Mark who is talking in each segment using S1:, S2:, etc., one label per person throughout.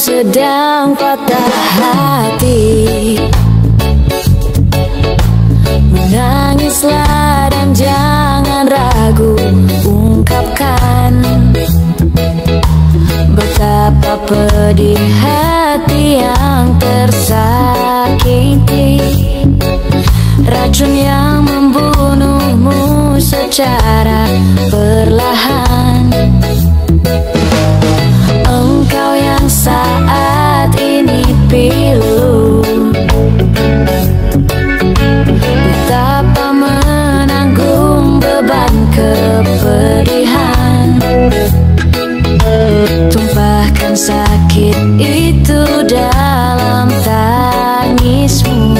S1: sedang patah hati, menangislah dan jangan ragu ungkapkan betapa pedih hati yang tersakiti, racun yang membunuhmu secara perlahan. Engkau yang saat ini pilu, betapa menanggung beban kepedihan, tumpahkan sakit itu dalam tangismu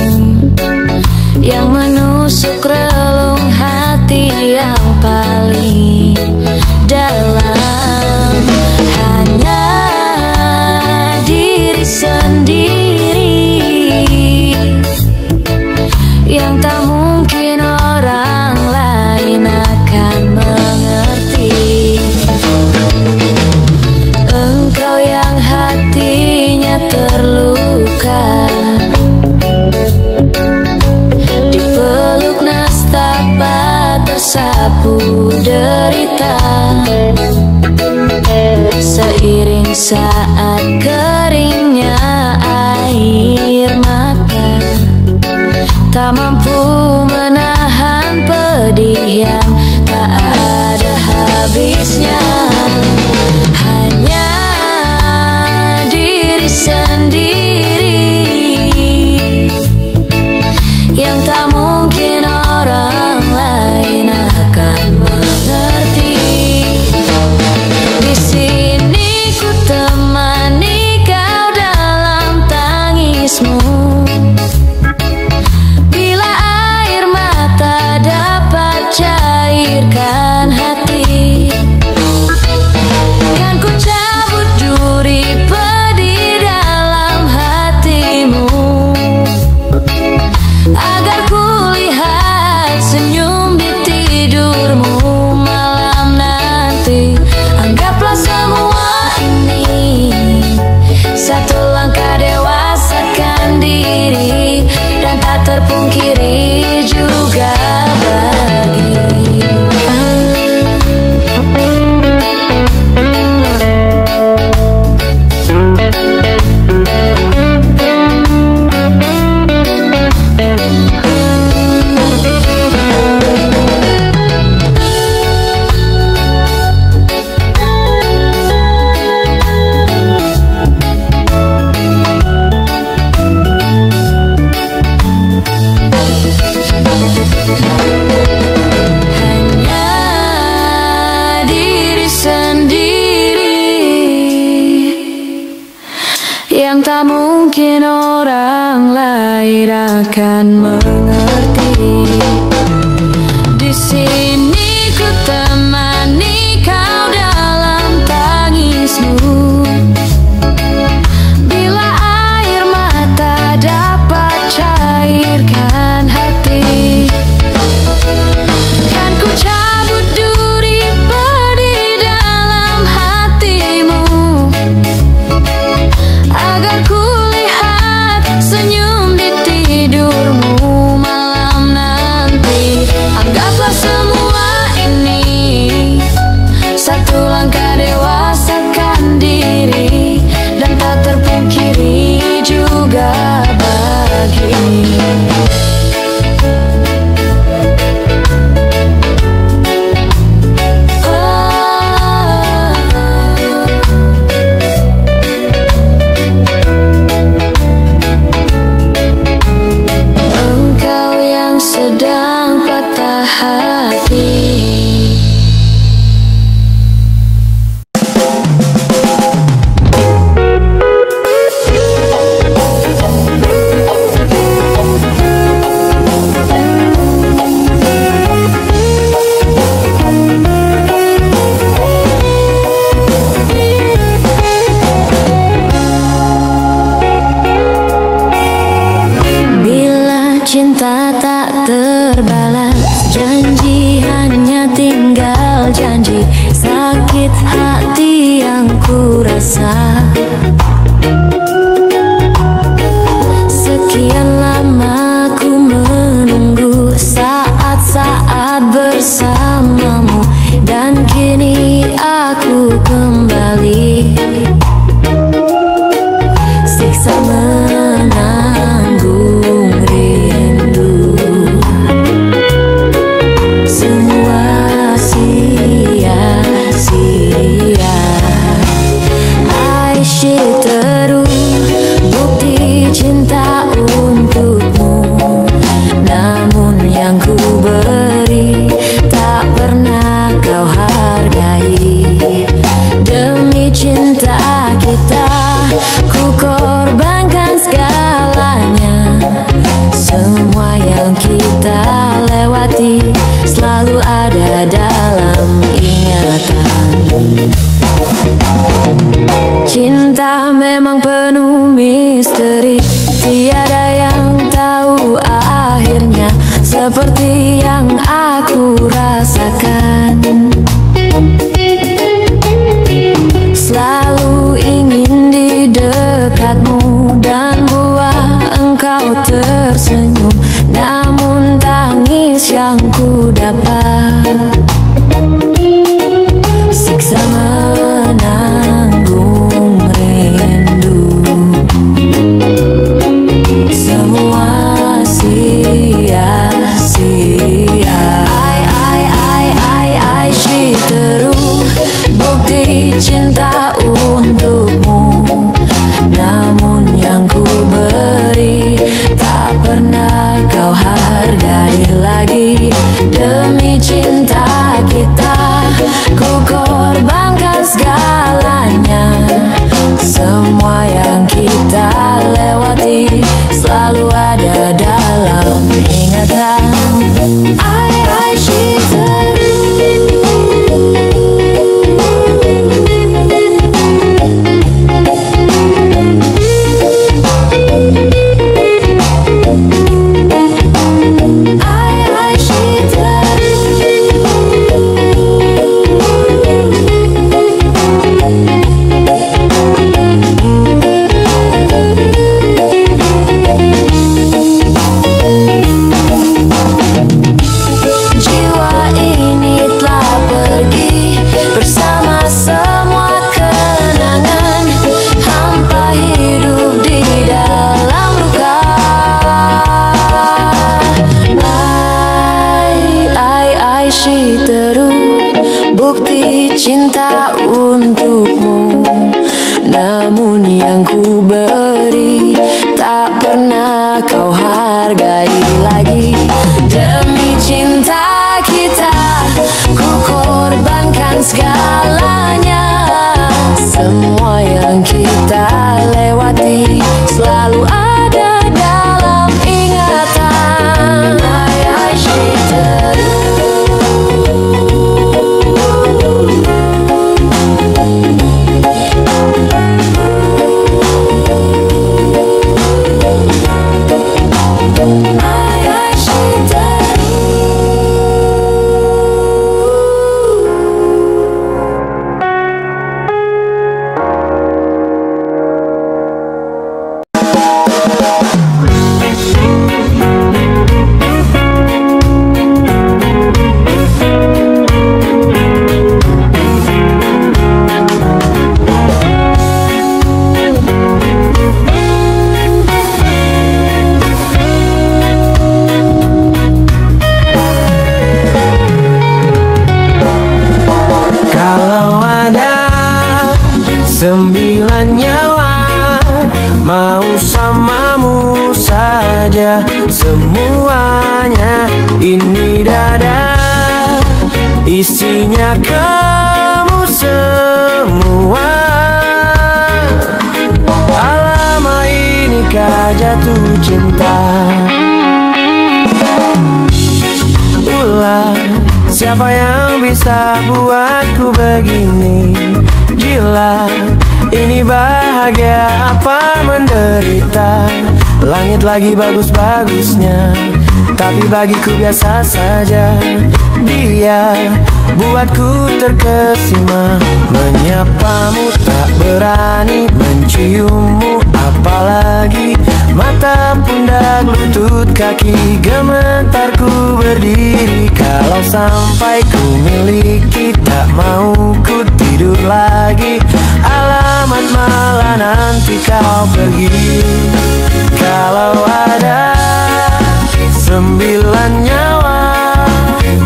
S1: yang menusuk relung hati yang paling dalam. Hanya diri sendiri yang tak mungkin orang lain akan mengerti. Engkau yang hatinya terluka, dipeluk nestapa tersapu derita, seiring saat keringnya air mata, tak mampu menahan pedih yang tak ada habisnya. Hanya diri sendiri yang tak mungkin orang lain akan mengerti. Di sini ku temani kau dalam tangismu, bila air mata dapat cairkan hati, kan ku cabut duri pedih dalam hatimu, agar ku lihat senyum di tidurmu malam nanti. Anggaplah semua ini satu langkah dewasakan diri, dan tak terpungkiri juga bagi yang tak mungkin orang lain akan mengerti. Di sini ku temani kau dalam tangismu, bila air mata dapat cairkan hati, kan ku cabut duri pedih dalam hatimu, agar ku lihat senyum di tidurmu malam nanti. Anggaplah semua ini satu langkah dewasakan diri, dan tak terpungkiri juga bagi sedang patah hati. Bila cinta tak terbalas, janji hanya tinggal janji. Sakit hati yang ku rasa, Cinta memang penuh misteri, tiada yang tahu akhirnya, seperti yang aku rasakan. Selalu ingin di dekatmu dan buat engkau tersenyum, namun tangis yang ku dapat siksa menanggung rindu. Semua sia-sia. I citeru bukti cinta untukmu, namun yang ku beri tak pernah kau hargai lagi. Demi cinta kita ku korbankan segalanya. Semua yang kita lewati selalu ada dalam ingatan. I citeru. Cinta untukmu, namun yang ku beri tak pernah kau hargai lagi. Demi cinta kita ku korbankan segalanya. Semua yang kita lewati selalu ada dalam ingatan. I citeru.
S2: Sembilan nyawa mau samamu saja semuanya. Ini dada isinya kamu semua. Alamak, inikah jatuh cinta? Ulah, siapa yang bisa buatku begini? Gila, ini bahagia apa menderita? Langit lagi bagus-bagusnya, tapi bagiku biasa saja. Dia buatku terkesima, menyapamu tak berani, menciummu apalagi. Mata, pundak, lutut, kaki, gemetarku berdiri. Kalau sampai ku miliki, tak mau ku tidur lagi. Alamat malah nanti kau pergi. Kalau ada 9 nyawa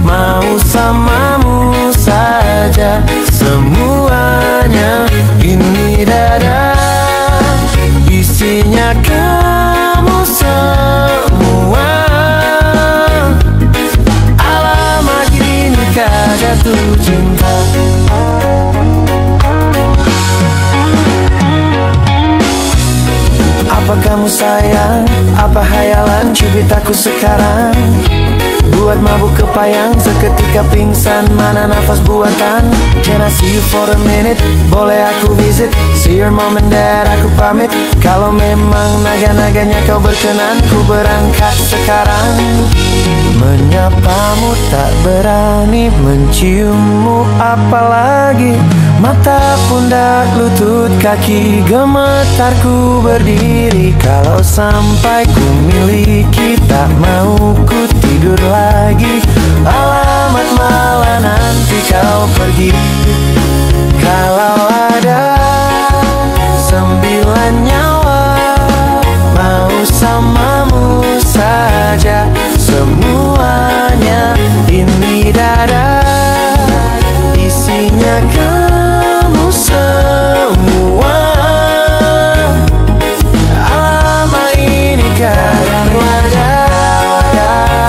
S2: mau samamu saja semuanya. Ini dada isinya kamu semua. Alamat inikah jatuh cinta? Apa kamu sayang? Apa hayalan cubit aku sekarang? buat mabuk kepayang, seketika pingsan, mana nafas buatan. Can I see you for a minute? Boleh aku visit? See your mom and dad, aku pamit. Kalau memang naga-naganya kau berkenan, ku berangkat sekarang. Menyapamu tak berani, menciummu apalagi. Mata, pundak, lutut, kaki, gemetarku berdiri. Kalau sampai ku miliki, tak mau ku tidur lagi. Alamat malah nanti kau pergi. Kalau ada 9 nyawa, mau samamu saja semuanya. Ini dada, isinya kamu semua. Lama ini kadang ada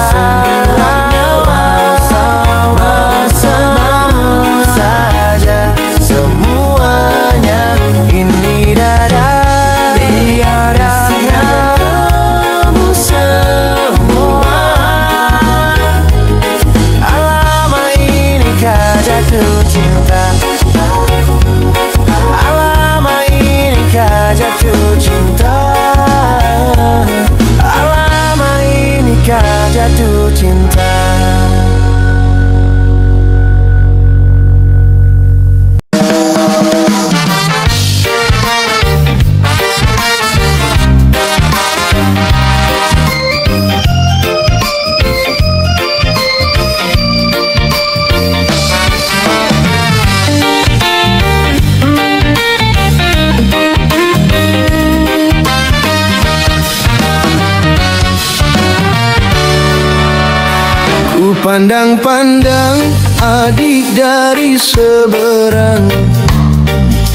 S2: 9 nyawa, samamu saja semuanya. Ini dada, isinya kamu semua. Lama ini kau jatuh cinta. Lama ini kau jatuh cinta. Lama ini kau jatuh cinta. Ku pandang-pandang adik dari seberang,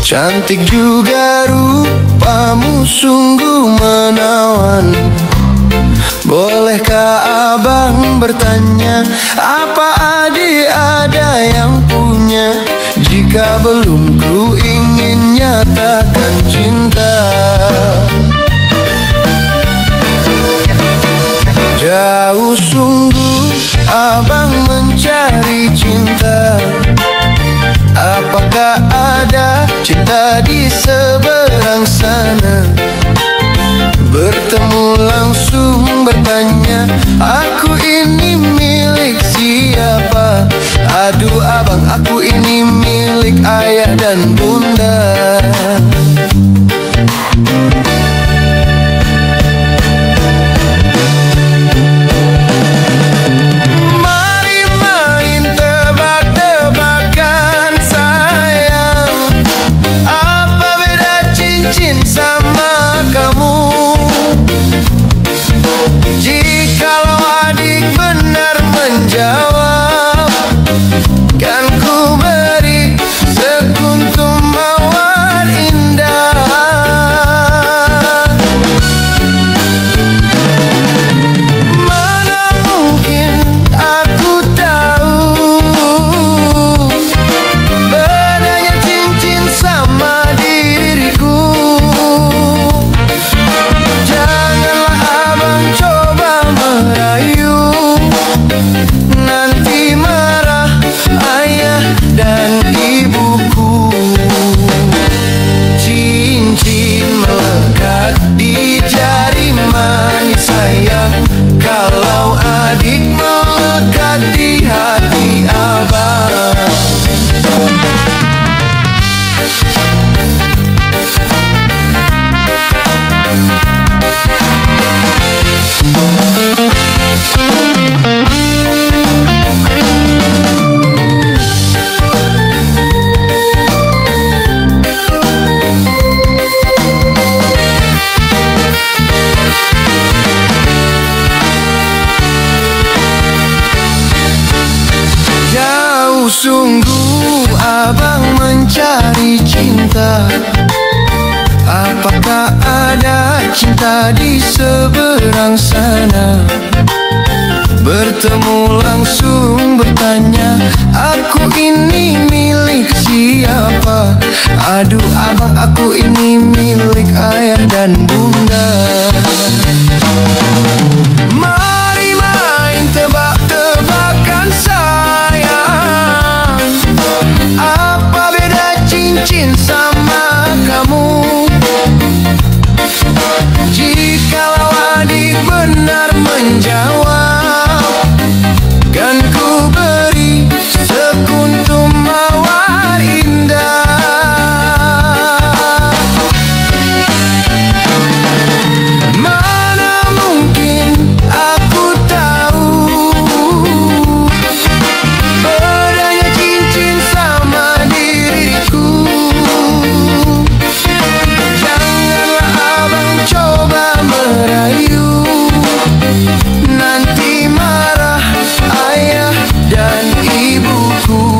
S2: cantik juga rupamu, sungguh menawan. Bolehkah abang bertanya, apa adik ada yang punya? Jika belum, ku ingin nyatakan cinta. Jauh sungguh abang mencari cinta. Apakah ada cinta di seberang sana? Bertemu langsung bertanya, aku ini milik siapa? Aduh abang, aku ini milik ayah dan bunda. Sungguh abang mencari cinta. Apakah ada cinta di seberang sana? Bertemu langsung bertanya, aku ini milik siapa? Aduh abang, aku ini milik ayah dan bunda. Mari main tebak-tebakan cincin sama kamu. Jikalau adik benar menjawab, kan ku beri sekuntum mawar indah. Mana mungkin aku tahu bedanya cincin sama diriku. Janganlah abang coba merayu, nanti marah ayah dan ibuku.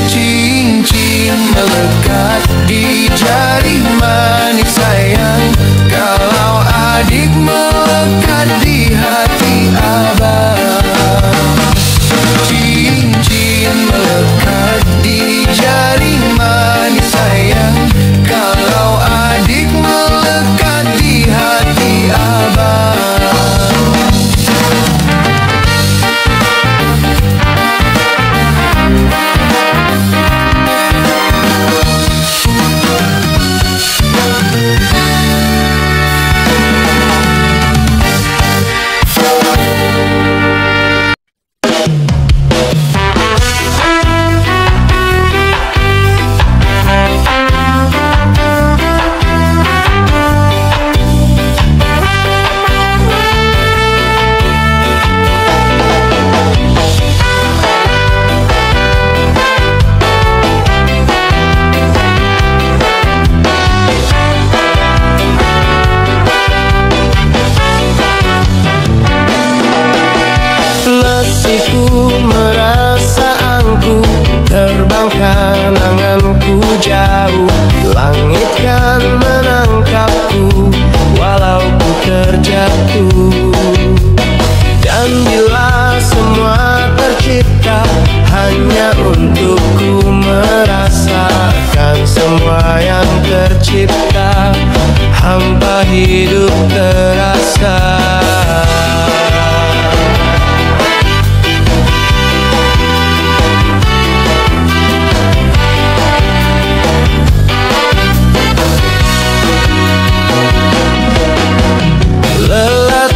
S2: Cincin melekat di jari manis sayang, kalau adik melekat di hati abang. Cincin melekat di jari manis sayang, kalau adik melekat di hati abang. Letihku merasa angku, terbangkan anganku jauh. Langit kan menangkapku, walau ku terjatuh. Dan bila semua tercipta hanya untukku merasakan semua yang tercipta, hampa hidup terasa.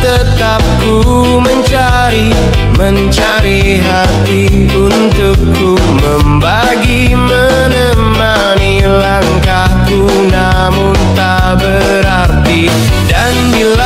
S2: Tetap ku mencari hati untukku, membagi menemani langkahku, namun tak berarti. Dan bila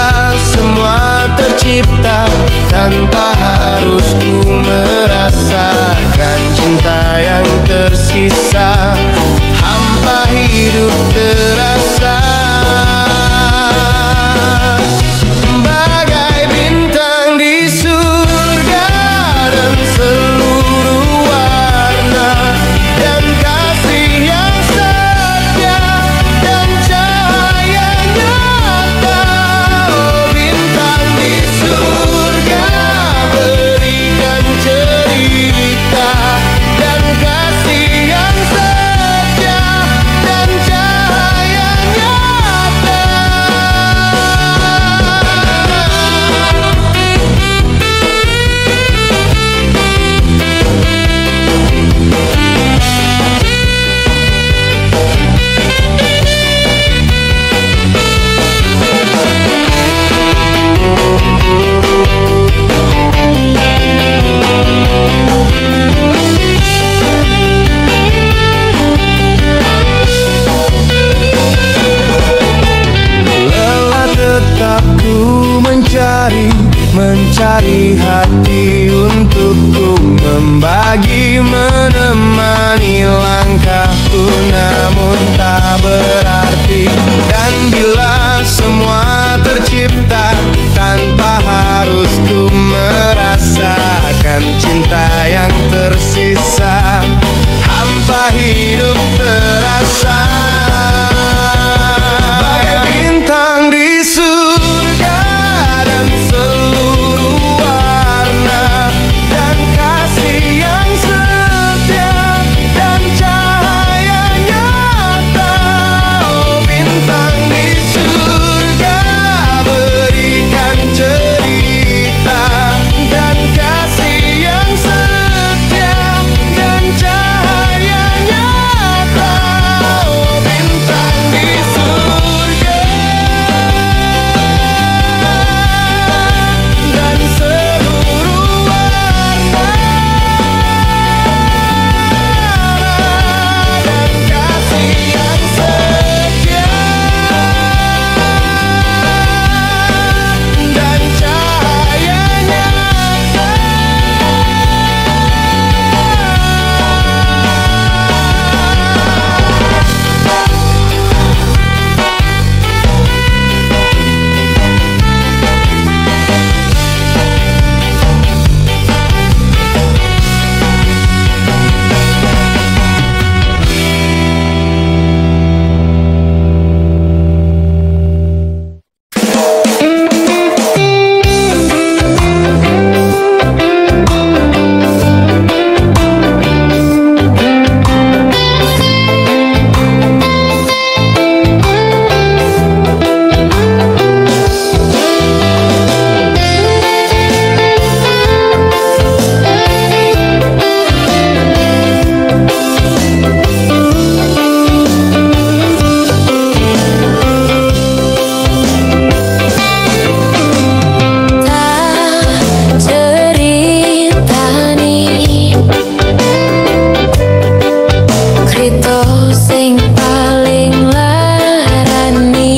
S1: sing paling larani.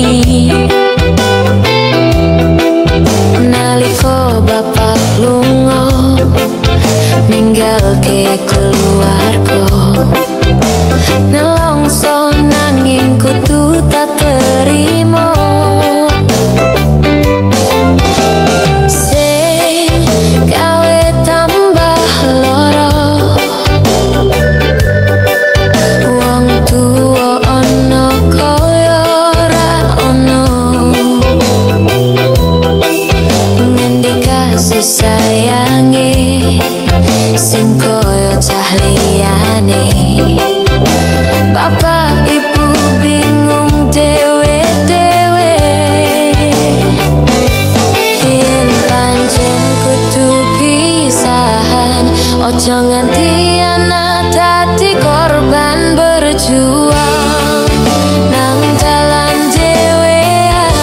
S1: Nalika bapak lunga ninggalke keluarga, nelongso nanging kudu tak terima. Sing gawe tambah lara, wong tuwa ana kaya ora ana. Ngendi kasih sayange sing kaya cah liyane. Bapak ibu bingung dewe-dewe, yen pancen kudu pisahan, ojo nganti anak dadi korban berjuang nang dalan dewean.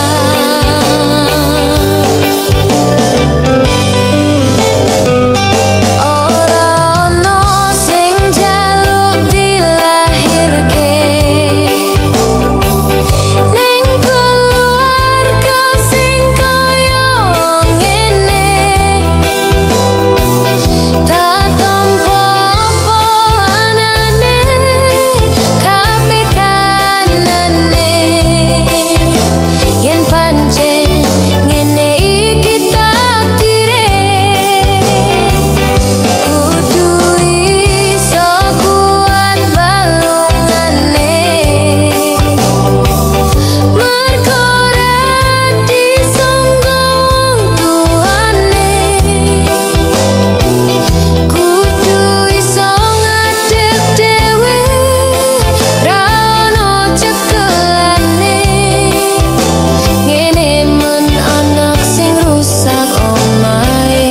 S1: Ora ono sing jaluk dilahirke ning keluarga sing kaya ngene. Tak tampa apa anane, kabeh kanane. Yen pancen ngene iki takdire, kudu iso kuat balungane. Mergo ora disangka wong tuane, kudu iso ngadeg dhewe, ra ono cekelane. Ngene men anak sing rusak omahe.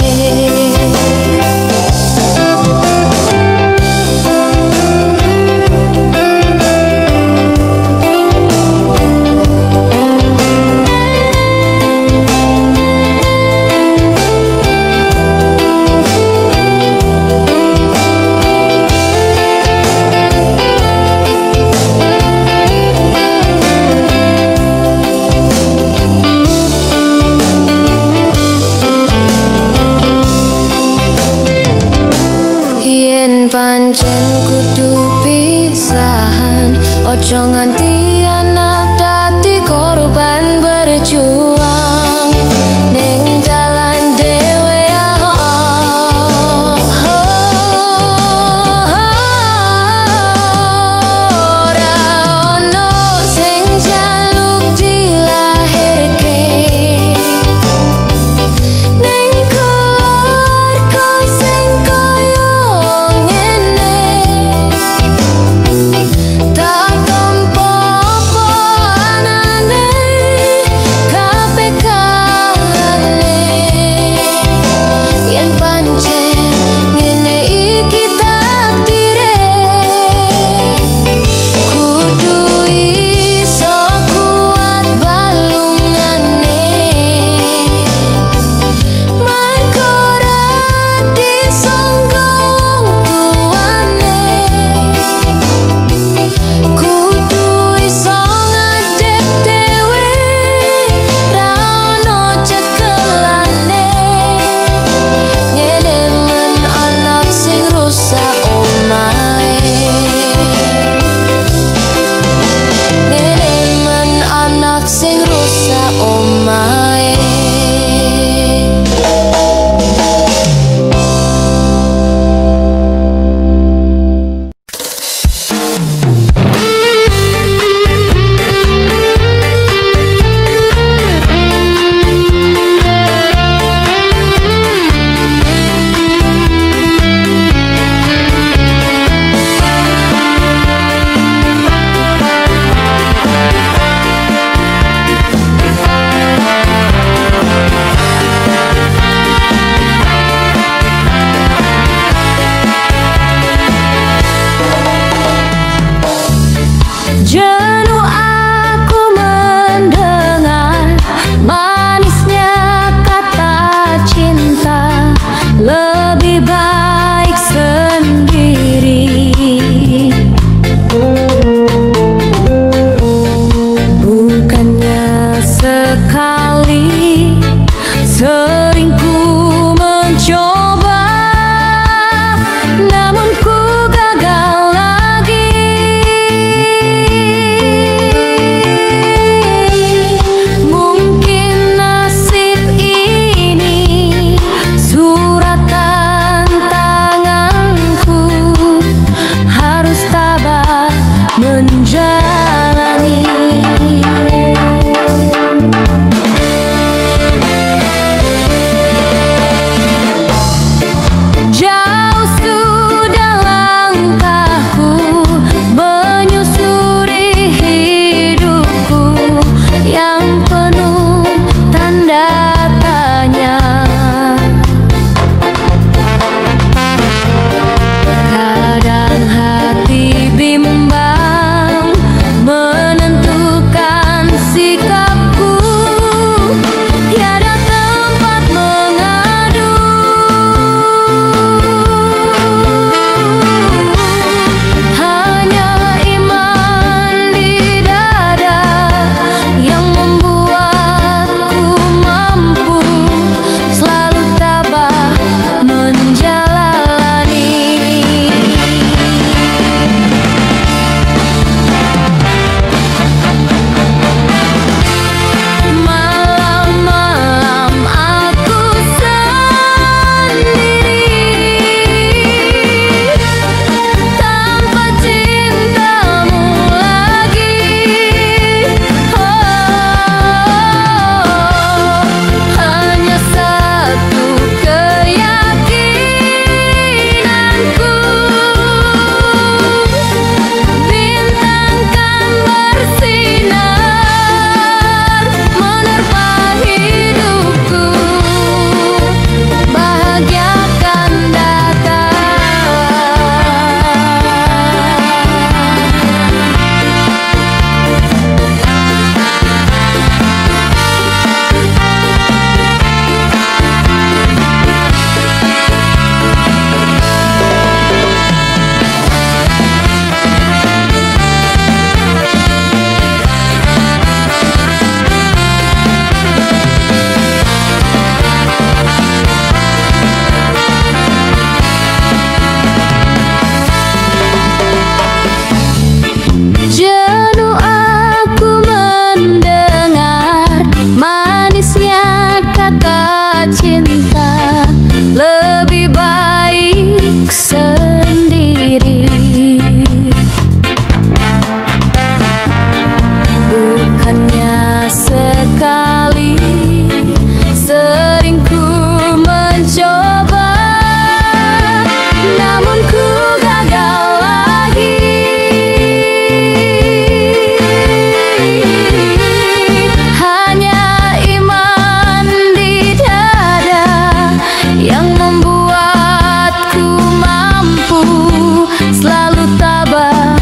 S1: Yen pancen kudu pisahan, ojo nganti anak dadi korban berjuang ning dalan dewean. Ora ono sing jaluk dilahirke ning keluarga sing kaya ngene. Tak tampa menjalani. Jauh sudah langkahku menyusuri hidupku yang penuh tanda tanya. Kadang hati bimbang menentukan sikapku, tiada tempat mengadu. Hanya iman di dada yang membuatku mampu selalu tabah menjalani. Malam-malam aku sendiri tanpa cintamu lagi. Hanya satu keyakinanku, bintang kan bersinar menerpa hidupku, bahagia akan datang. Jenuh aku mendengar manisnya kata cinta, lebih baik sendiri. Bukannya sekali, sering ku mencoba, namun ku gagal lagi. Hanya iman di dada yang membuatku mampu selalu tabah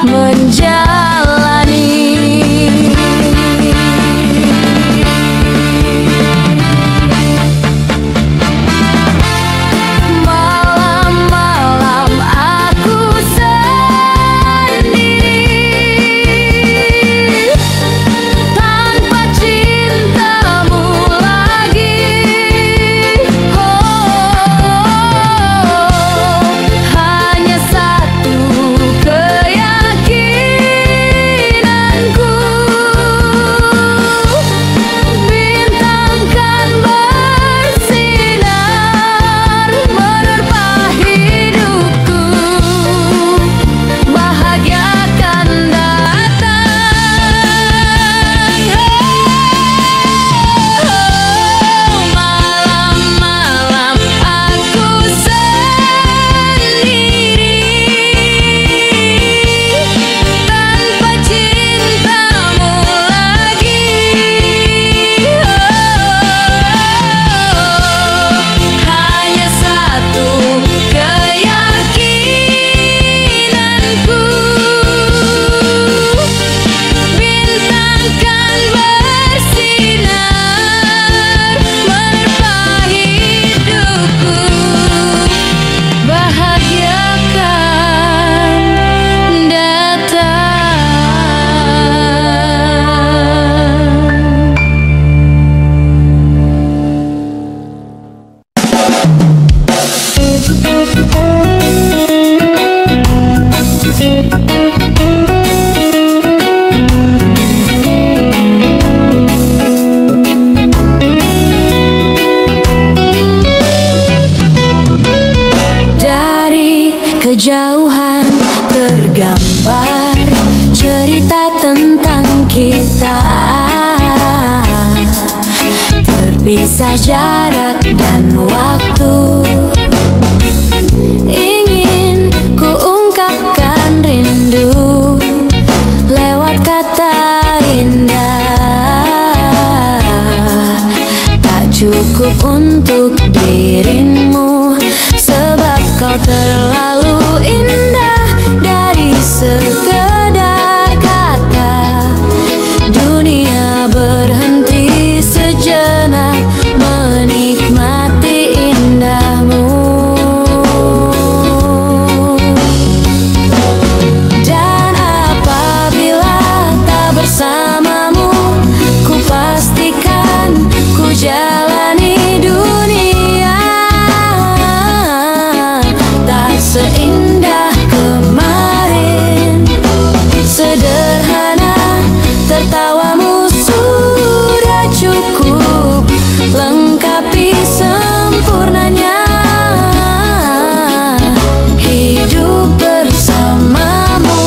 S1: menjalani. Malam-malam aku sendiri tanpa cintamu lagi. Hanya satu keyakinan. tanpa jarak dan waktu. Ingin ku ungkapkan rindu lewat kata indah. Tak cukup untuk dirimu, sebab kau terlalu indah. Dari sekedar kata, dunia berhenti sejenak menikmati indahmu. Dan apabila tak bersamamu, ku pastikan ku jalani dunia tak seindah kemarin. Sederhana, tertawamu sudah cukup lengkapi sempurnanya hidup bersamamu.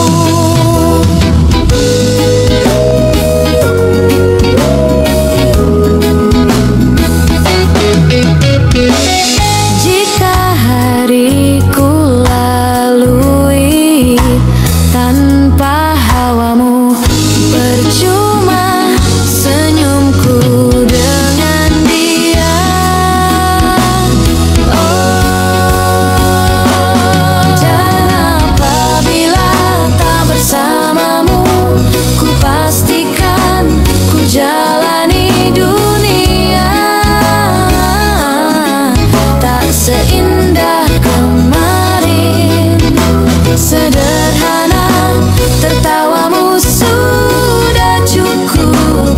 S1: Jika hariku lalui tanpa hawamu, percuma senyumku dengan dia. Oh, dan apabila tak bersamamu, ku pastikan ku jalani dunia tak seindah kemarin. Sederhana, tertawamu sudah cukup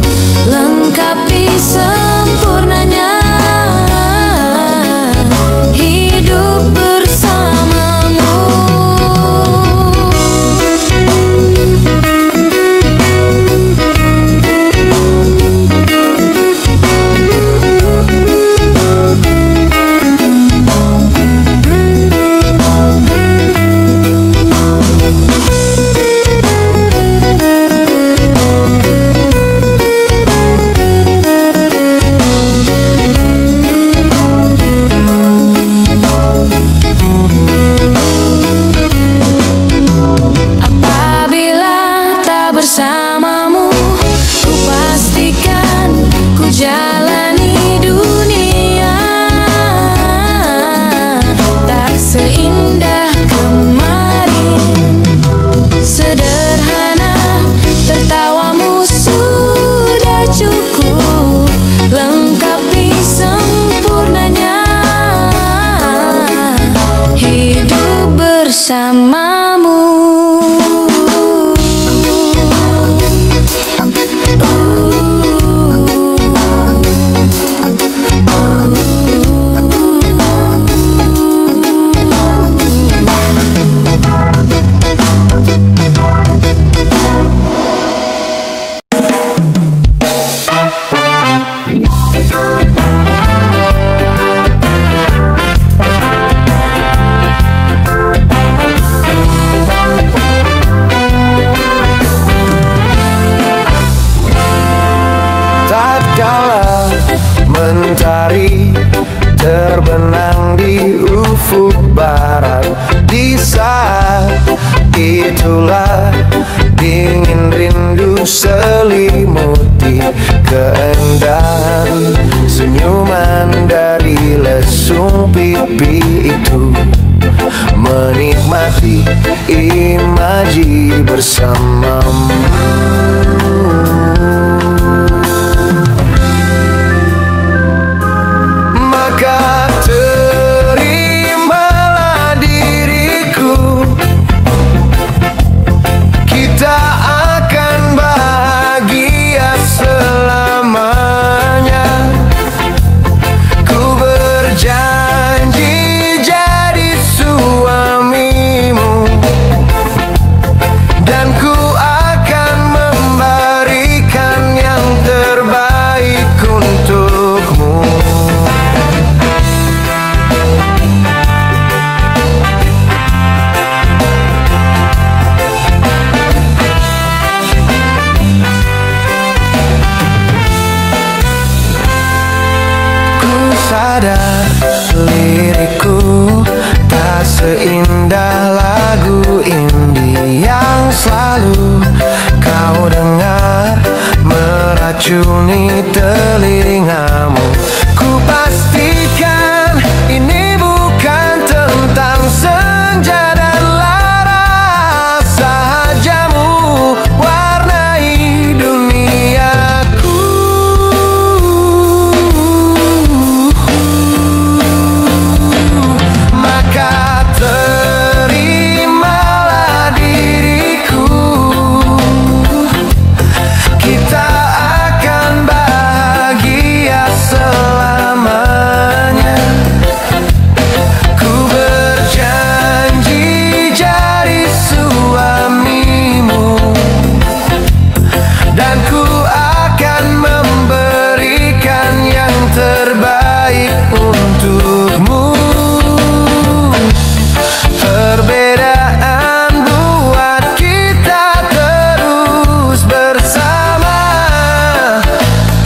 S1: lengkapi sempurnanya hidup bersamamu. Apabila tak bersamamu, ku pastikan ku jalani dunia tak seindah kemarin. Sederhana, tertawamu sudah cukup lengkapi sempurnanya hidup bersamamu.
S2: Tatkala mentari terbenam di ufuk barat, di saat itulah dingin rindu selimuti keindahan senyuman dari lesung pipi itu, menikmati imaji bersamamu. Maka terimalah diriku, kita akan bahagia selamanya. Ku berjanji jadi suamimu, dan ku akan seindah lagu indie yang selalu kau dengar meracuni telingamu. Ku pastikan ini bukan tentang senja dan lara sahajamu warnai duniaku. Maka terimalah diriku, kita akan bahagia selamanya. Ku berjanji jadi suamimu, dan ku akan memberikan yang terbaik untukmu. Perbedaan buat kita terus bersama.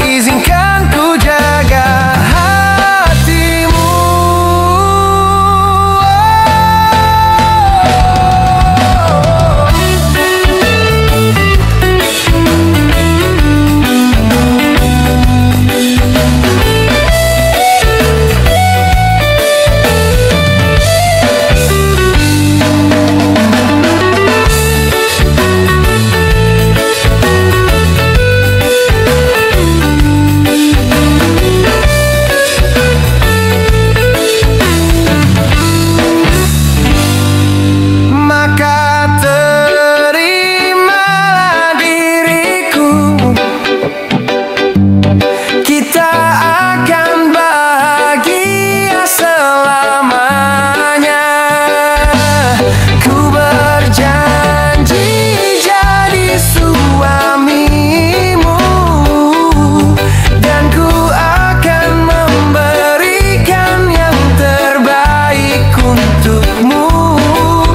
S2: Izinkan ku jaga hatimu. Maka terimalah diriku, kita akan bahagia selamanya. Ku berjanji jadi suamimu, dan ku akan memberikan yang terbaik untukmu.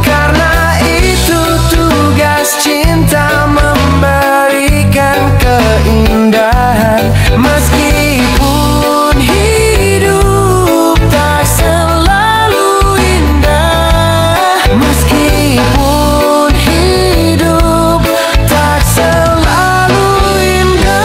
S2: Karena itu tugas cinta, memberikan keindahan. Meskipun hidup tak selalu indah, meskipun hidup tak selalu indah.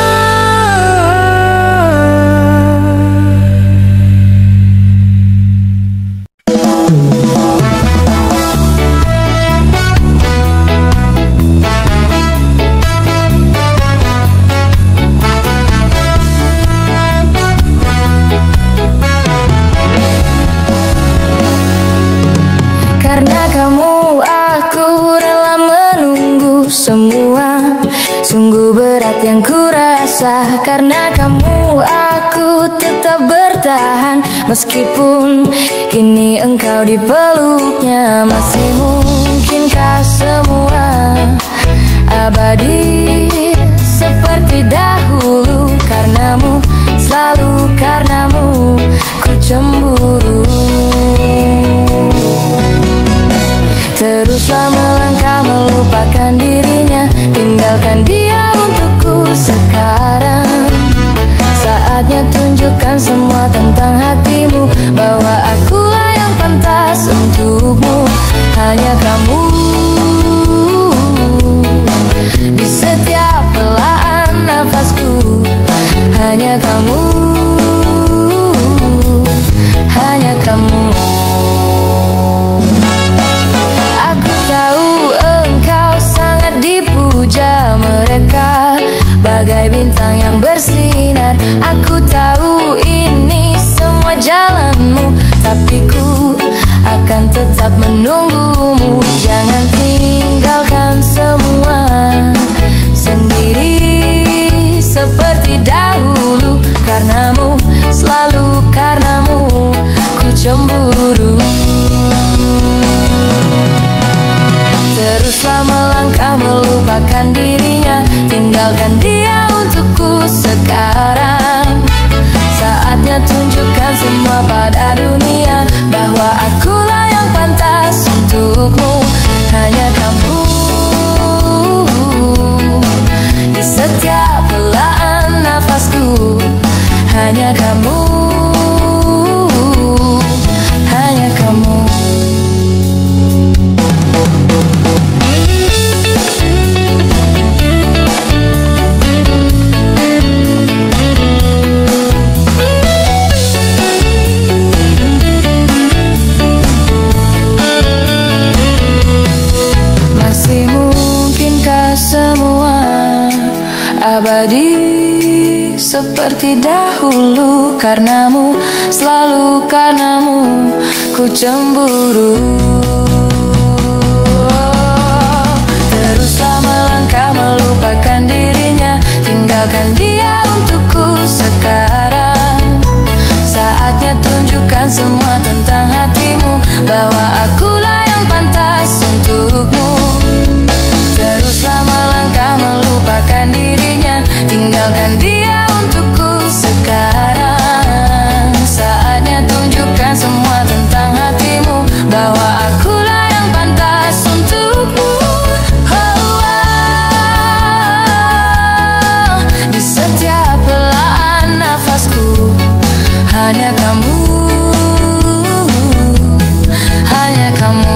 S1: Karena kamu aku rela menunggu semua. Sungguh berat yang ku rasa. Karena kamu aku tetap bertahan. Meskipun kini engkau di peluknya. Masih mungkinkah semua abadi seperti dahulu? Karenamu, selalu karenamu ku cemburu. Teruslah melangkah melupakan dirinya, tinggalkan dia untukku sekarang. Saatnya tunjukkan semua tentang hatimu, bahwa akulah yang pantas untukmu. Hanya kamu di setiap helaan nafasku. Hanya kamu, hanya kamu. Aku tahu engkau sangat dipuja mereka, bagai bintang yang bersinar. Aku tahu ini semua jalanmu, tapi ku akan tetap menunggumu. Jangan tinggalkan semua sendiri seperti dahulu. Karenamu, selalu karenamu ku cemburu. Teruslah melangkah melupakan dirinya, tinggalkan dia untukku sekarang. Saatnya tunjukkan semua pada dunia, bahwa akulah yang pantas untukmu. Hanya kamu di setiap helaan nafasku. Hanya kamu, hanya kamu. abadi seperti dahulu. Karenamu, selalu karenamu ku cemburu. Teruslah melangkah melupakan dirinya, tinggalkan dia untukku sekarang. Saatnya tunjukkan semua tentang hatimu, bahwa akulah yang pantas untukmu. Teruslah melangkah melupakan dirinya, tinggalkan dia untukku sekarang. Saatnya tunjukkan semua tentang hatimu, bahwa akulah yang pantas untukmu. Di setiap helaan nafasku, hanya kamu, hanya kamu.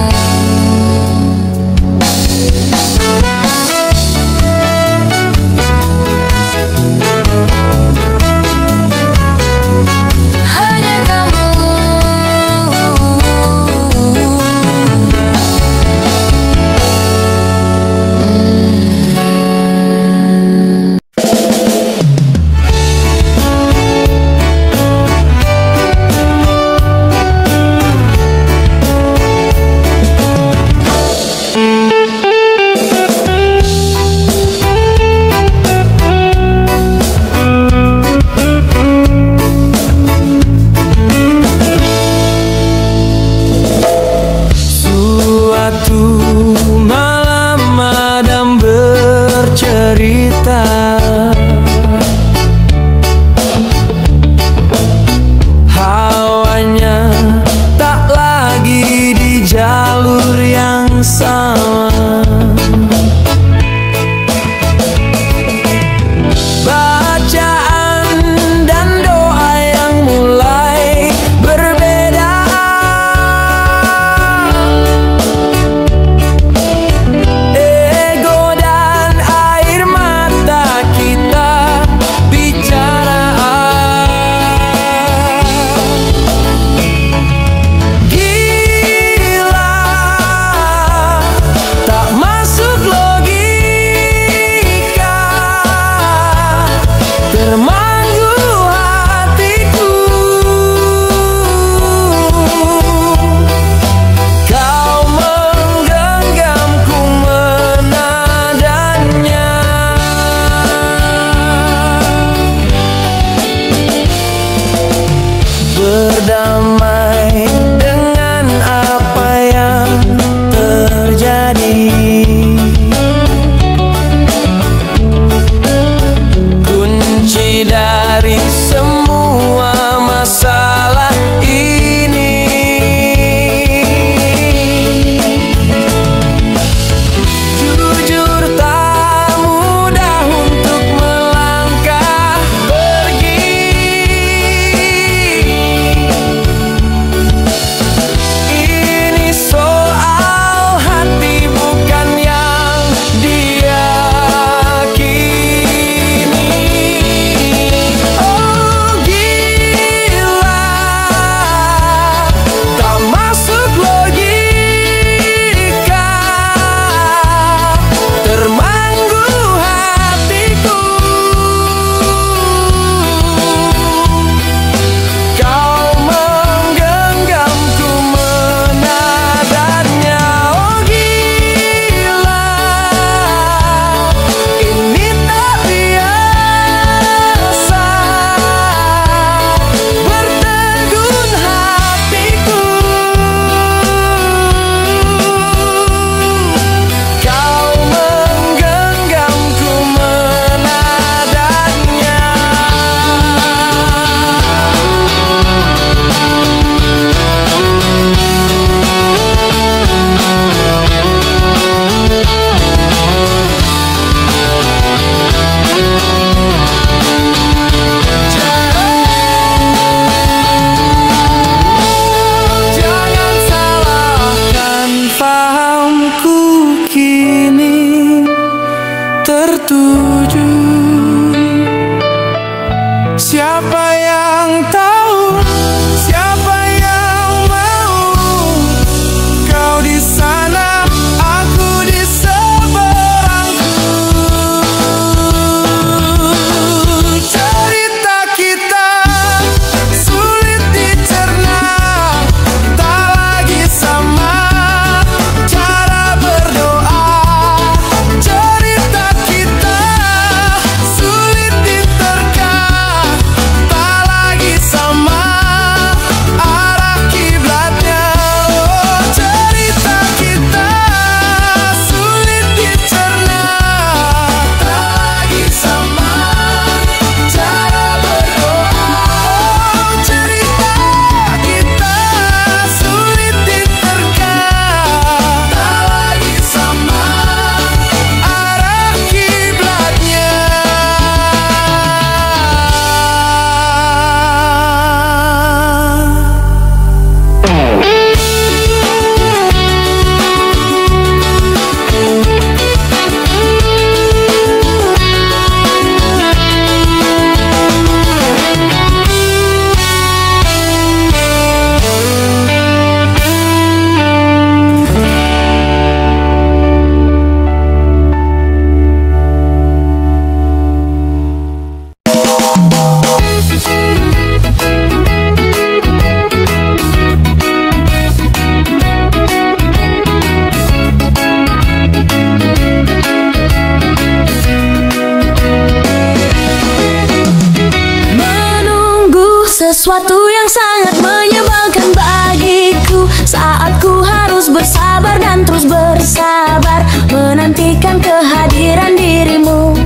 S1: Sesuatu yang sangat menyebalkan bagiku saat ku harus bersabar dan terus bersabar menantikan kehadiran dirimu.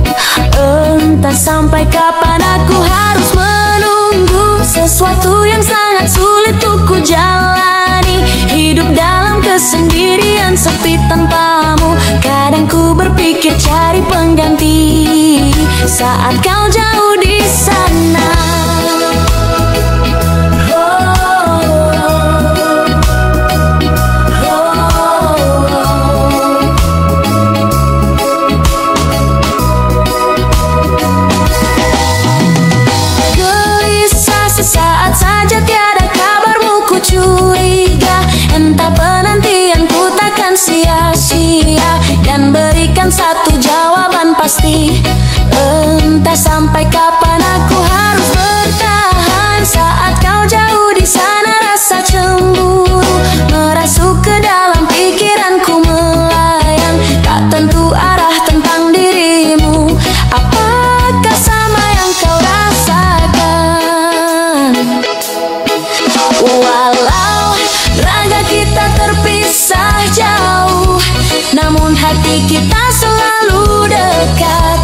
S1: Entah sampai kapan aku harus menunggu. Sesuatu yang sangat sulit untuk ku jalani, hidup dalam kesendirian sepi tanpamu. Kadang ku berpikir cari pengganti saat kau jauh di sana. Sesaat saja tiada kabarmu ku curiga. Entah penantianku takkan sia-sia dan berikan satu jawaban pasti. Entah sampai kapan aku harus bertahan saat kau jauh di sana. Rasa cemburu merasuk ke dalam pikiranku melayang, tak tentu arah tentang dirimu. Apakah sama yang kau rasakan? Walau raga kita terpisah jauh, namun hati kita selalu dekat.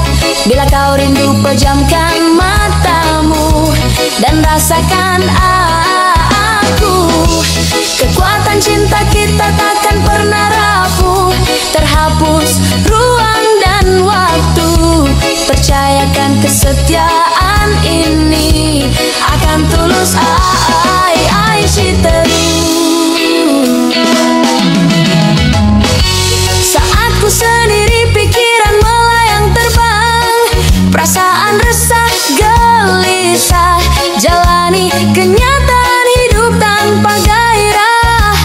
S1: Bila kau rindu pejamkan matamu dan rasakan aku. Kekuatan cinta kita takkan pernah rapuh, terhapus ruang dan waktu. Percayakan kesetiaan ini akan tulus. Saat ku sendiri pikiran melayang terbang, perasaan resah gelisah, jalani kenyataan hidup tanpa gairah.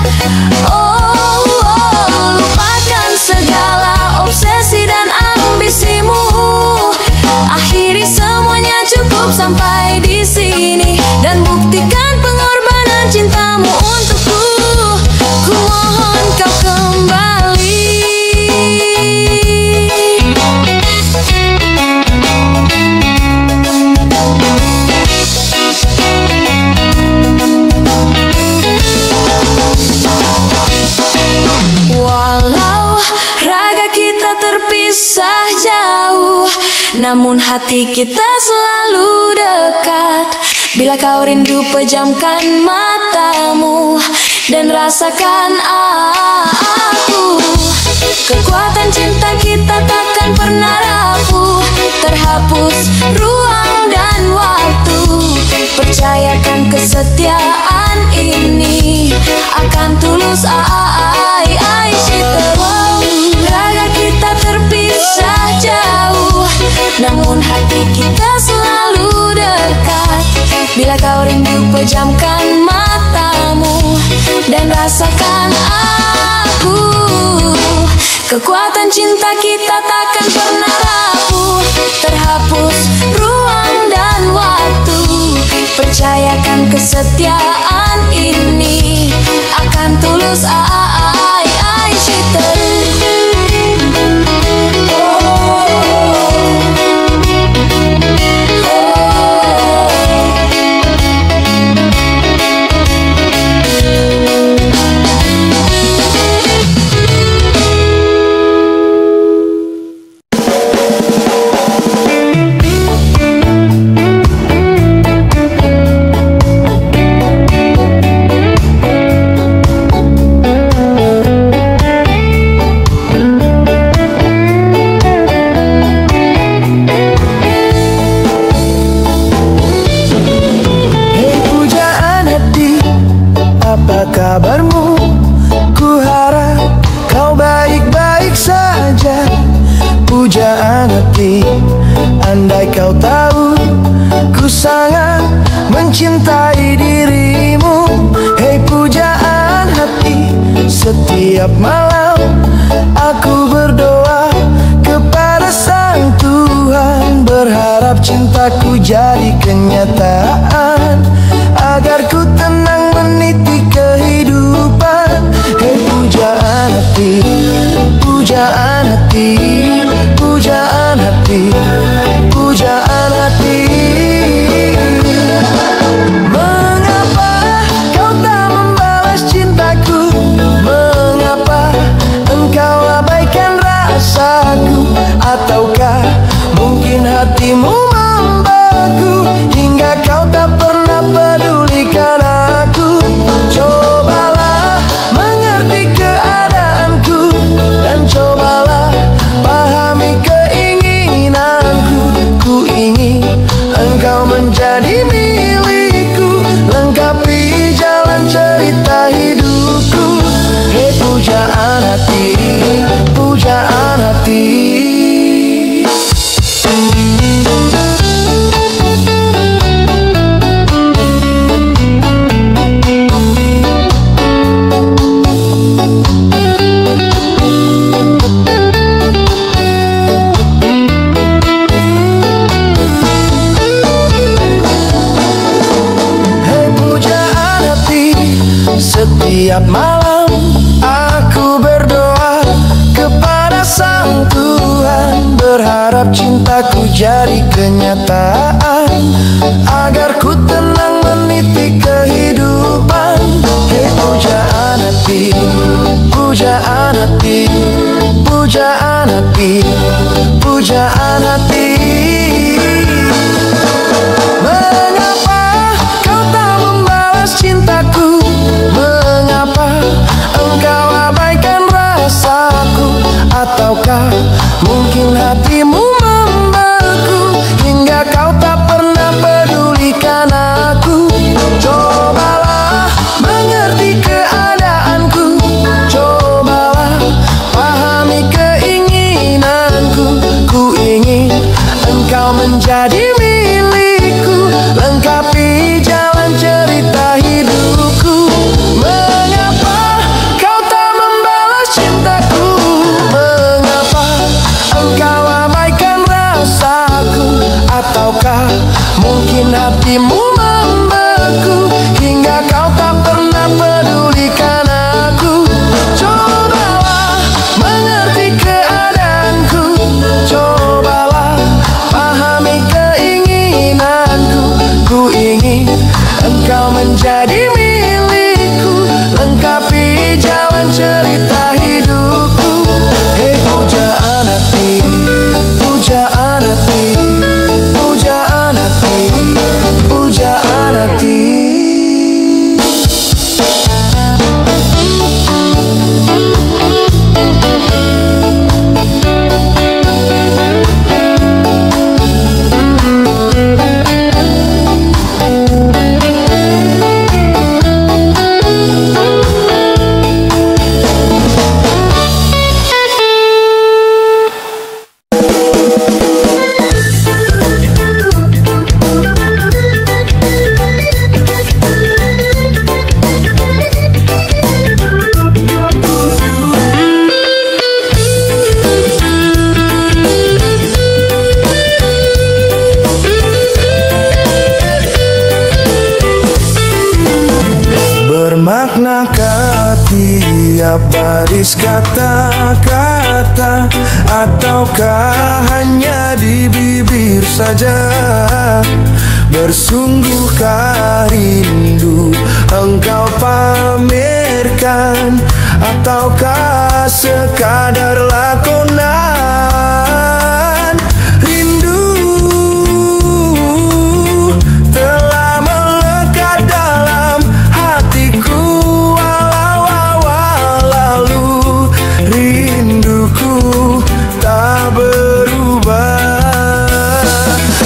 S1: Lupakan segala obsesi dan ambisimu. Akhiri semuanya, cukup sampai di sini dan buktikan pengorbanan cintamu untukku. Ku mohon kau kembali. Walau raga kita terpisah jauh, namun hati kita selalu dekat. Bila kau rindu pejamkan matamu dan rasakan aku. Kekuatan cinta kita takkan pernah rapuh, terhapus ruang dan waktu. Percayakan kesetiaan ini akan tulus. Raga kita terpisah jauh, namun hati kita selalu dekat. Bila kau rindu pejamkan matamu dan rasakan aku. Kekuatan cinta kita takkan pernah rapuh, terhapus ruang dan waktu. Percayakan kesetiaan ini akan tulus.
S2: kabarmu? Ku harap kau baik-baik saja. Pujaan hati, andai kau tahu ku sangat mencintai dirimu. Hei pujaan hati, setiap malam aku berdoa kepada Sang Tuhan, berharap cintaku jadi kenyataan, agar ku tenang meniti kehidupan. Hei pujaan hati, pujaan hati, pujaan hati, pujaan hati. hatimu membeku hingga kau tak pernah pedulikan aku. Cobalah mengerti keadaanku dan cobalah pahami keinginanku. Ku ingin engkau menjadi milikku, lengkapi jalan cerita hidupku. Hei pujaan hati, pujaan hati. Setiap malam aku berdoa kepada Sang Tuhan, berharap cintaku jadi kenyataan, agar ku tenang meniti kehidupan. Hei pujaan hati, pujaan hati, pujaan hati, pujaan hati. Mengapa kau tak membalas cintaku? Mengapa engkau abaikan rasaku? Ataukah mungkin hatimu membeku hingga kau tak pernah pedulikan aku? Cobalah mengerti keadaanku, cobalah pahami keinginanku. Ku ingin engkau menjadi milikku, lengkapi jalan cerita hidupku. Mengapa kau tak membalas cintaku? Mengapa engkau abaikan rasaku? Ataukah mungkin hatimu membeku hingga kau tak pernah pedulikan aku? Cobalah mengerti keadaanku, cobalah pahami keinginanku. Ku ingin engkau menjadi milikku, lengkapi jalan cerita hidupku. Hei pujaan hati, pujaan hati, pujaan hati, pujaan hati. Bermaknakah tiap baris kata-kata, ataukah hanya di bibir saja? Bersungguhkah rindu engkau pamerkan, ataukah sekadar lakonan? Rindu telah melekat dalam hatiku walau-walau, rinduku tak berubah.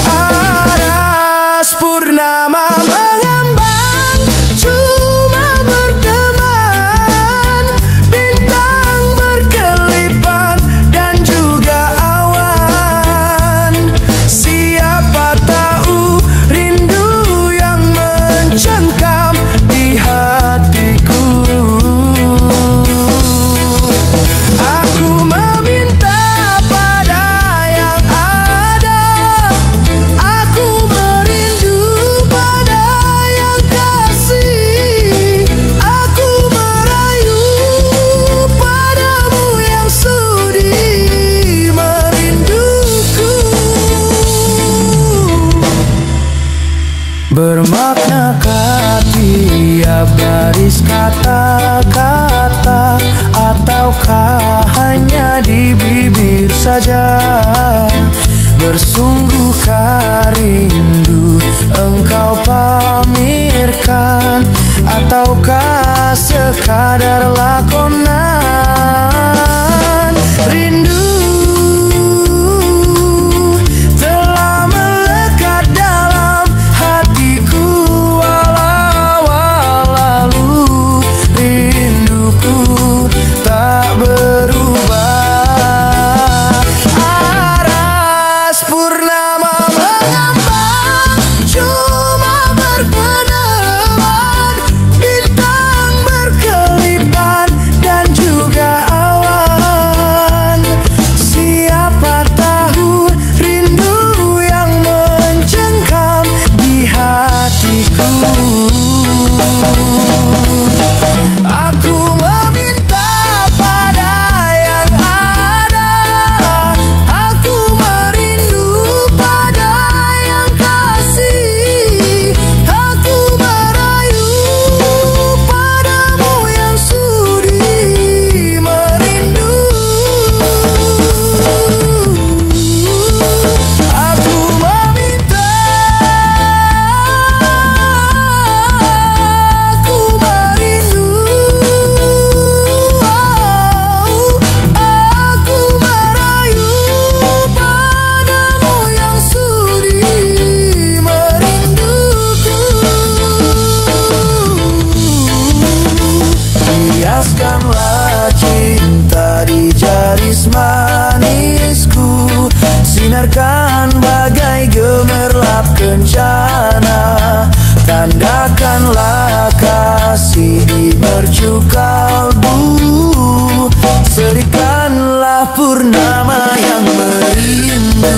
S2: Aras purnama mengambang, cuma berteman, bintang berkelipan dan juga awan. Siapa tahu rindu yang mencengkam di hatiku. Aku meminta pada yang ada, aku merindu pada yang kasih, aku merayu padamu yang sudi merinduku. Bermaknakah tiap baris kata-kata, ataukah hanya di bibir saja? Bersungguhkah rindu engkau pamerkan, ataukah sekadar lakonan? Rindu telah melekat dalam hatiku walau lalu. Rinduku tak berubah. Aras purnama mengambang, cuma berkenalan, bintang berkelipan dan juga awan. Siapa tahu rindu yang mencengkam di hatiku. Aku meminta pada yang ada, aku merindu pada yang kasih, aku merayu padamu yang sudi merindu. Aku meminta, aku merindu, aku merayu padamu yang sudi merinduku. Hiaskanlah cinta di jaris manisku, sinarkan bagai gemerlap kencana, tandakanlah kasih di mercu kalbu, serikanlah purnama yang merindu.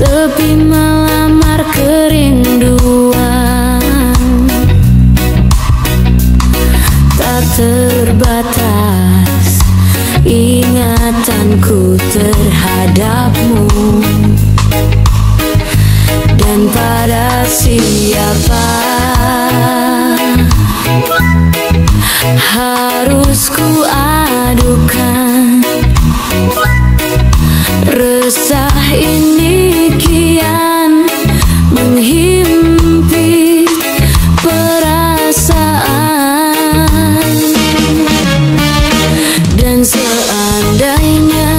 S1: sepi melamar kerinduan, tak terbatas ingatanku terhadapmu. Dan pada siapa harus ku adukan resah ini kian menghimpit perasaan. Dan seandainya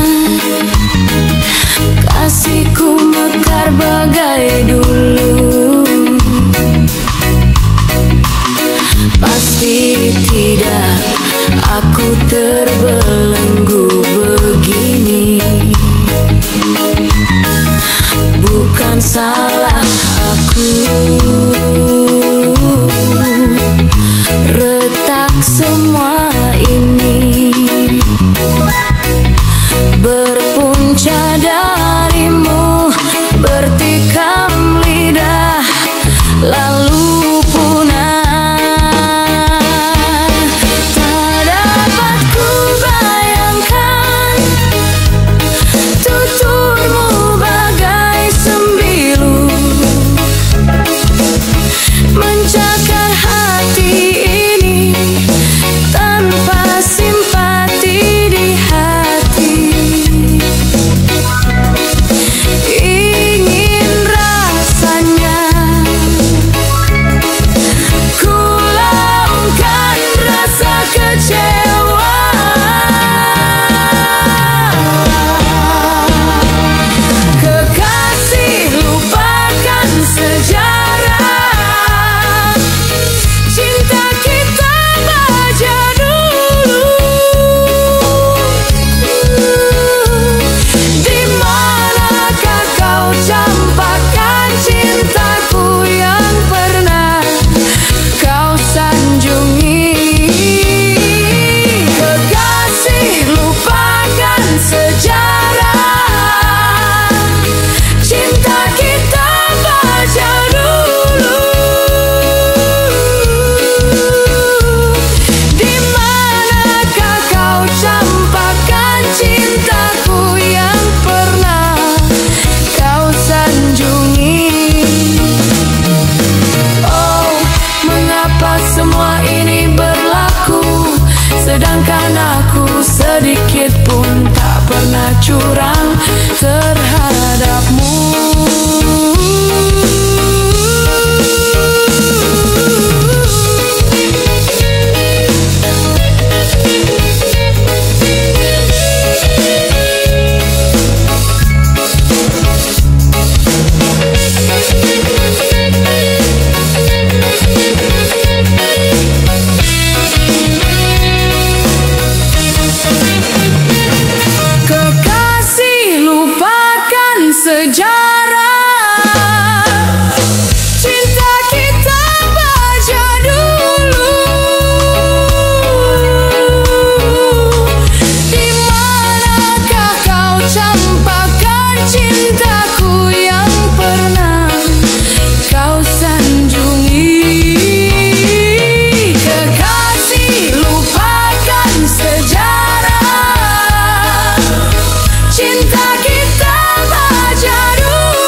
S1: kasihku mekar bagai dulu, pasti tidak aku terbelenggu begini. Bukan salah aku, retak semua ini berpunca darimu, bertikam lidah lalu punah. Tak dapat ku bayangkan tuturmu bagai sembilu mencakar hati ini tanpa simpati di hati. Ingin rasanya ku laungkan rasa kecewa. Kekasih, lupakan sejarah cinta kita baca dulu. Di manakah kau campakkan cintaku yang pernah kau sanjungi? Kekasih, lupakan sejarah cinta kita baca dulu. Di manakah kau campakkan cintaku yang pernah kau sanjungi? Oh, mengapa semua ini berlaku, sedangkan aku sedikit pun tak pernah curang terhadapmu. Kekasih, lupakan sejarah cinta kita baca dulu. Di manakah kau campakkan cintaku yang pernah kau sanjungi? Kekasih, lupakan sejarah cinta kita baca dulu.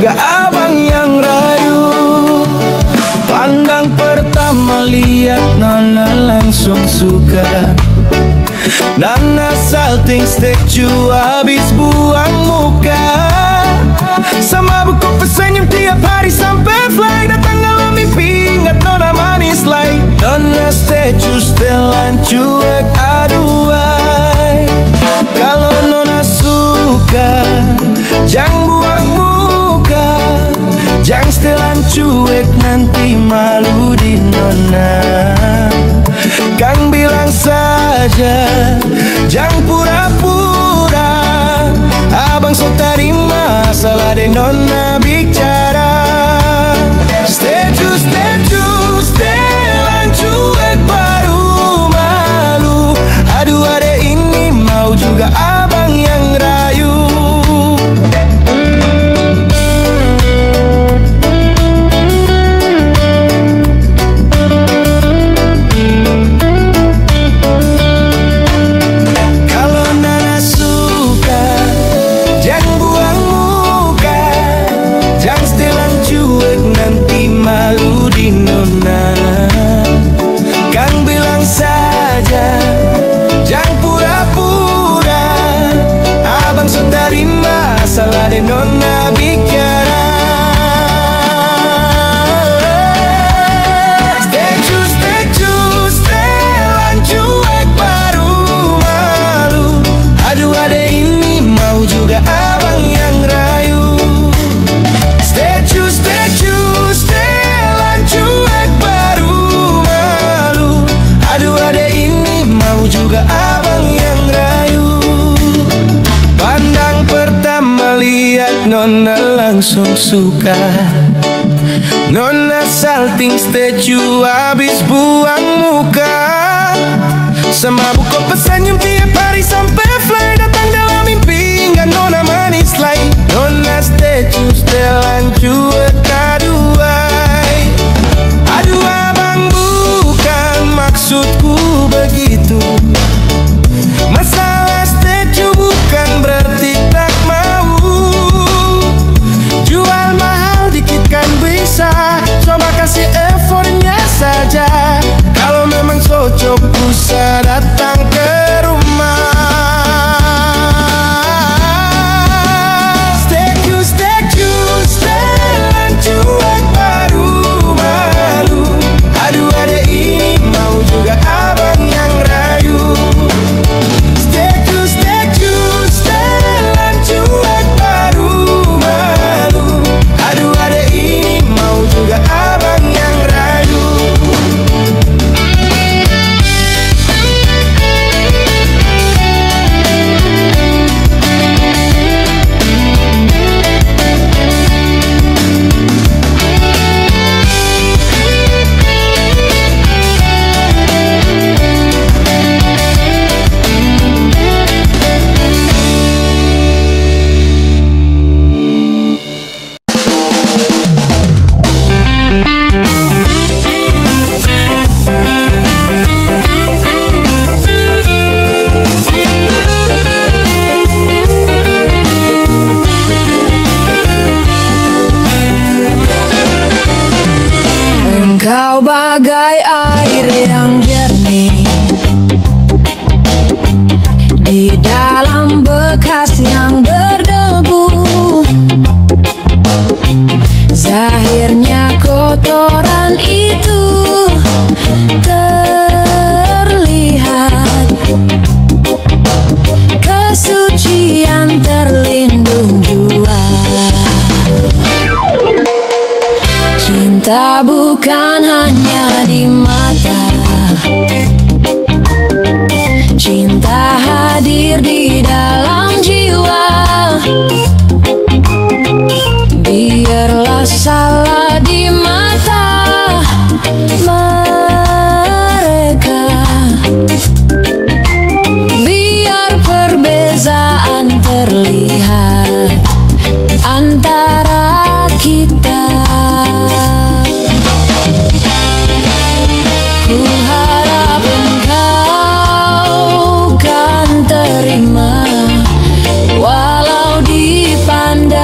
S2: juga abang yang rayu. Pandang pertama lihat nona langsung suka. Nona salting statue habis buang muka. Sama buku pesenyum tiap hari sampai fly. Datang dalam mimpi ingat nona manis like. Nona statue setelan cuek aduai. Kalau nona suka jangan buang muka. Jangan setelan cuek nanti malu di nona. Kang bilang saja jangan pura-pura. Abang so terima salah de nona bicara. Statue, statue, setelan cuek baru malu. Aduh adek ini mau juga abang yang rayu. Kang bilang saja jangan pura-pura. Abang so terima salah de nona bicara. Statue, statue, setelan cuek baru malu. Aduh adek ini mau juga abang yang rayu. Statue, statue, setelan cuek baru malu. Aduh adek ini mau juga abang yang rayu. Pandang pertama lihat nona langsung suka. Nona salting statue habis buang muka. Sama buku pesenyum tiap hari sampai fly. Datang dalam mimpi ingat nona manis lain. Nona statue setelan cuek aduai. Aduh abang bukan maksudku begitu. Masalah statue bukan berarti tak mau. Jual mahal dikit kan bisa. Coba kasih effortnya saja. Kalau memang cocok bisa datang ke rumah. Statue, statue, setelan cuek baru malu. Aduh adek ini mau juga abang yang rayu. Statue, statue, setelan cuek baru malu. Aduh adek ini mau juga abang yang rayu.
S1: Engkau bagai air yang jernih di dalam bekas yang berdebu. Zahirnya kotoran itu terlihat, kesucian terlindung jua. Cinta bukan hanya di mata, cinta hadir di dalam jiwa. Biarlah salah di mata mereka, biar perbezaan terlihat antara kita. Ku harap engkau kan terima, walau dipandang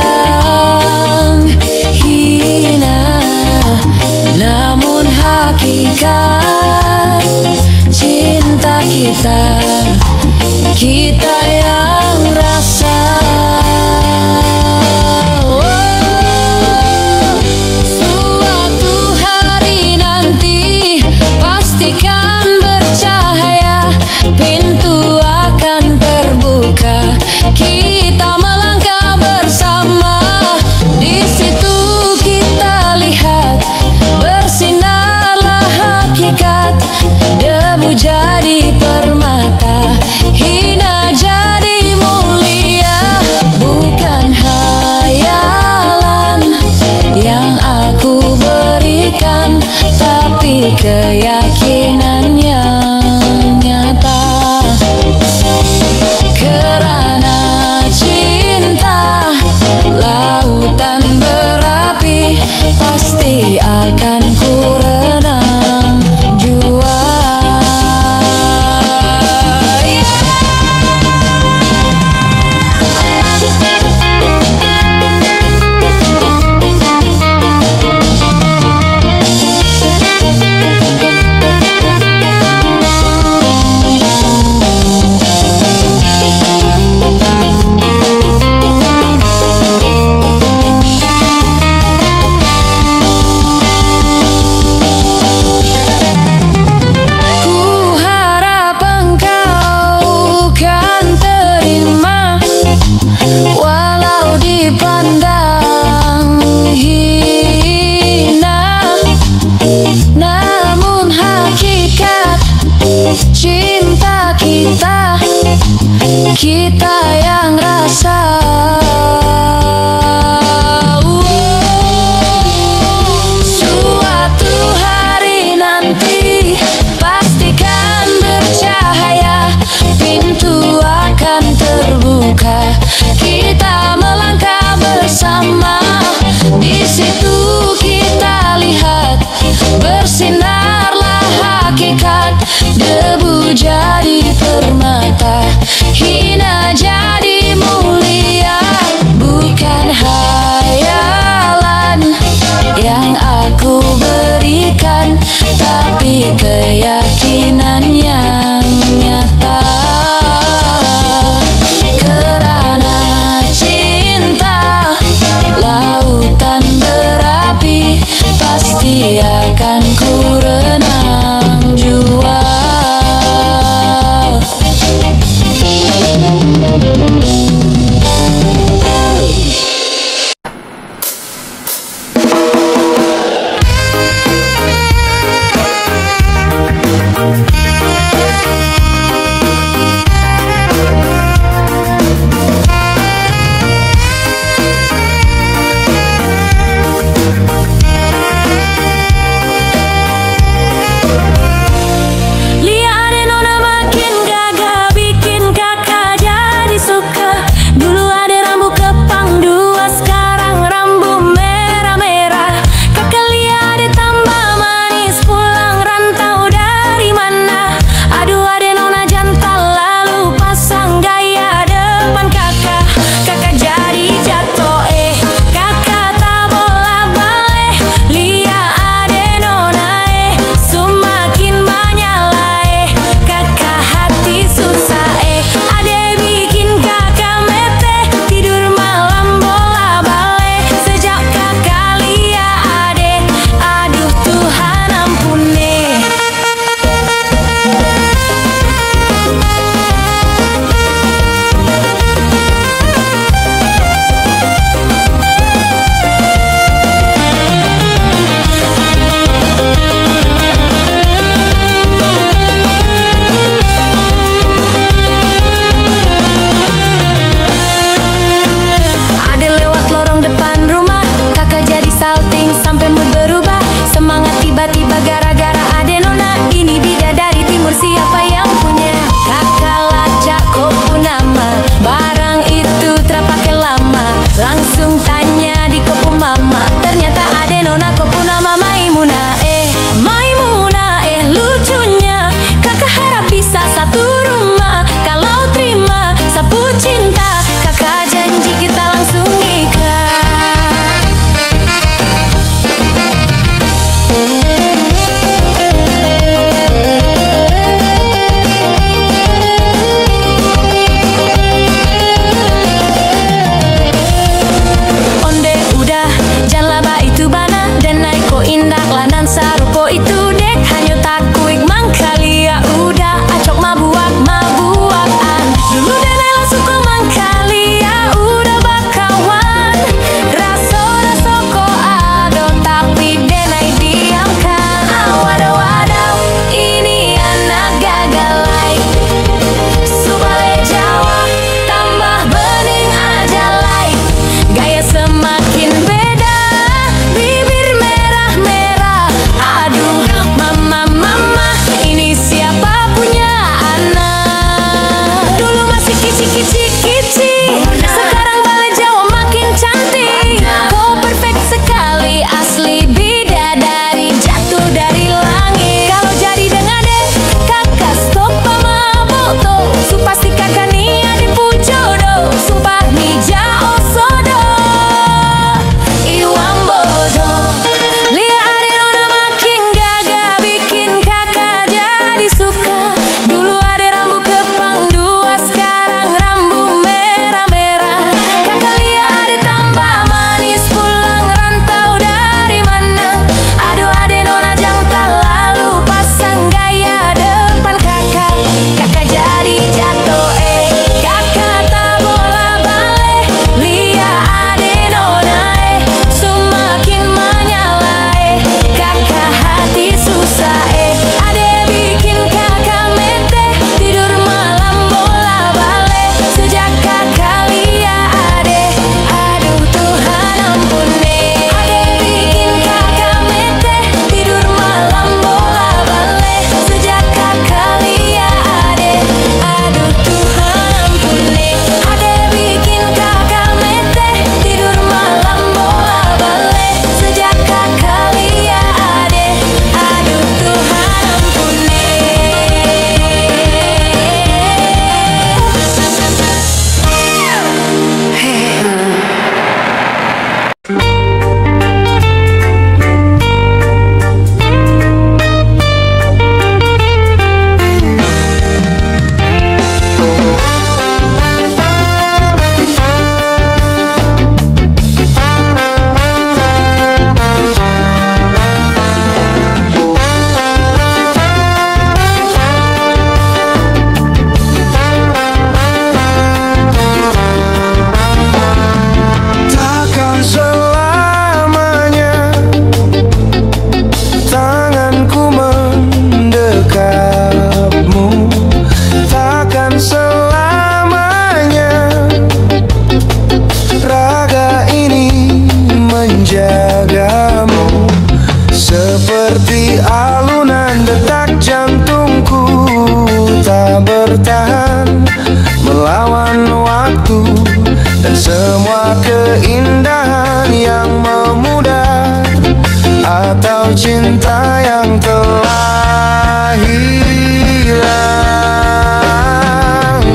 S2: Walau cinta yang telah hilang,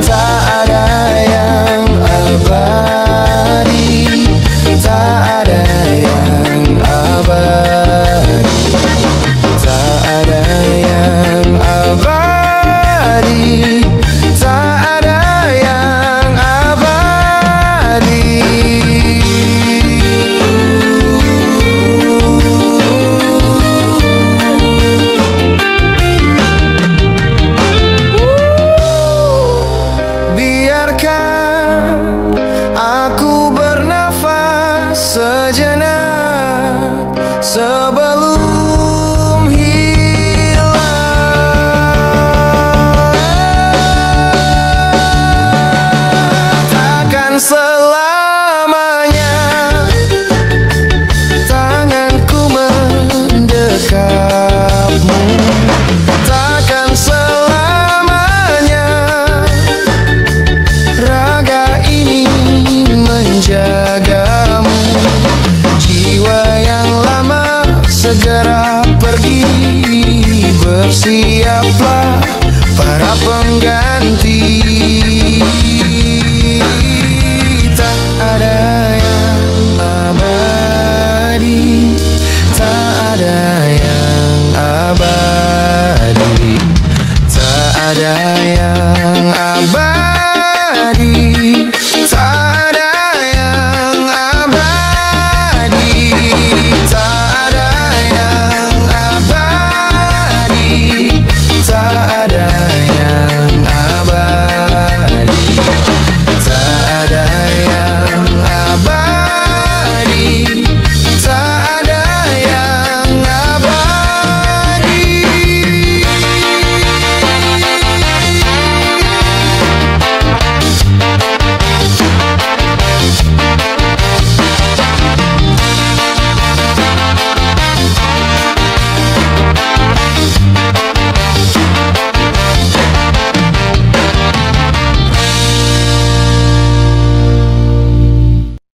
S2: tak ada yang abadi, tak ada yang abadi, tak ada yang abadi, tak ada yang abadi. Biarkan aku bernafas sejenak sebelum hilang. Takkan selamanya tanganku mendekapmu, takkan selamanya raga ini menjagamu. Jiwa yang lama segera pergi bersih